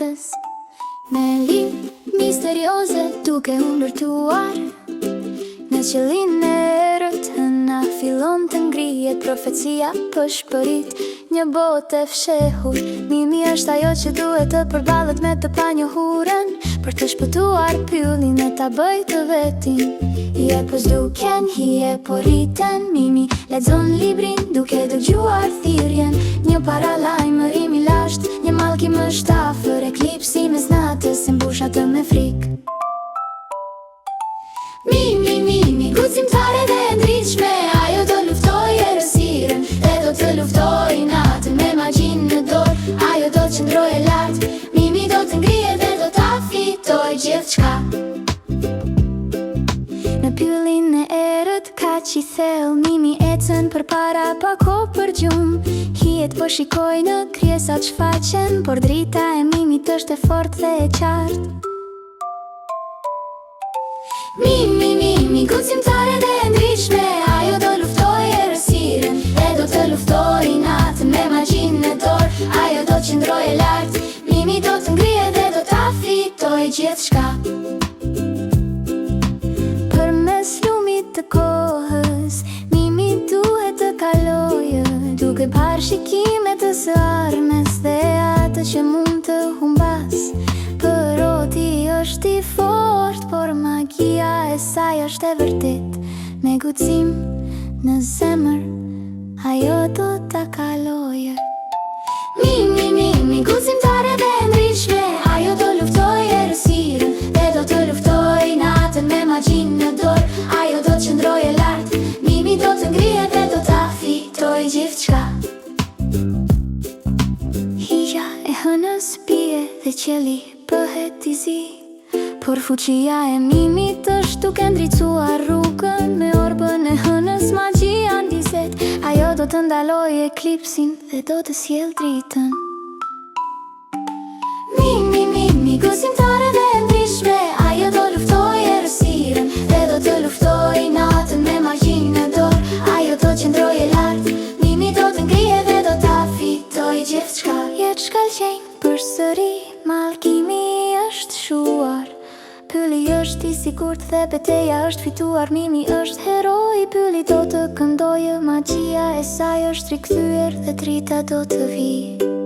natës, me lim misterioze duke u ndërtuar. Në qëllin e erët hëna fillon të ngrihet profecia për shpërit një botë e fshehur. Mimi është ajo që duhet të përballet me të panjohurën, për të shpëtuar pyllin e ta bëj të vetin. I e po s'duken, hi e po rriten. Mimi lexon librin duke dëgjuar thirrjen. Një paralajmërim i lashtë, një mallkim është afër, eklipsi mes natës e mbush atë me frikë. Mimi, guximtare dhe e ndritshme, ajo do luftoj errësirën dhe do të luftoj natën me magjinë në dorë. Ajo do të qëndrojë lart, Mimi do të ngrihet dhe do ta fitoj gjithçka. Në pyllin e erët kaq i thellë, Mimi ecën përpara pa kohë për gjumë. Hijet po shikoj në krijesat shfaqen, por drita e Mimit është e fortë dhe e qartë. Mimi, guximtare dhe e ndritshme, ajo do luftoj errësirën dhe do të luftoj natën me magjinë në dorë. Ajo do të qëndrojë lart, Mimi do të ngrihet dhe do ta fitoj gjithçka. Përmes lumit të kohës, Mimi duhet të kalojë, duke parë shikimet të së ardhmes dhe atë që mund të humbas. Përoti është i fortë, por magia e saj është e vërtet. Me guxim në zemër, ajo do ta kalojë. Mimi, guximtare dhe e ndritshme, ajo do luftoj errësirën dhe do të luftoj natën me magjinë në dorë. Ajo do të qëndrojë lart, Mimi do të ngrihet dhe do ta fitoj gjithçka. Hija e hënës bie dhe qielli bëhet i zi, por fuqia e Mimit është duke ndricuar rrugën. Me orbën e hënës magjia ndizet, ajo do të ndalojë eklipsin dhe do të sjellë dritën. Mimi, guximtare dhe e ndritshme, ajo do luftoj errësirën dhe do të luftoj natën me magjinë në dorë. Ajo do të qëndrojë lart, Mimi do të ngrihet dhe do ta fitoj gjithçka. Jetë shkëlqejnë përsëri, mallkimi është shuar. Pylli është i sigurt dhe betejë është fituar. Mimi është heroi, pylli do të këndojë, magjia e saj është rikthyer dhe drita do të vijë.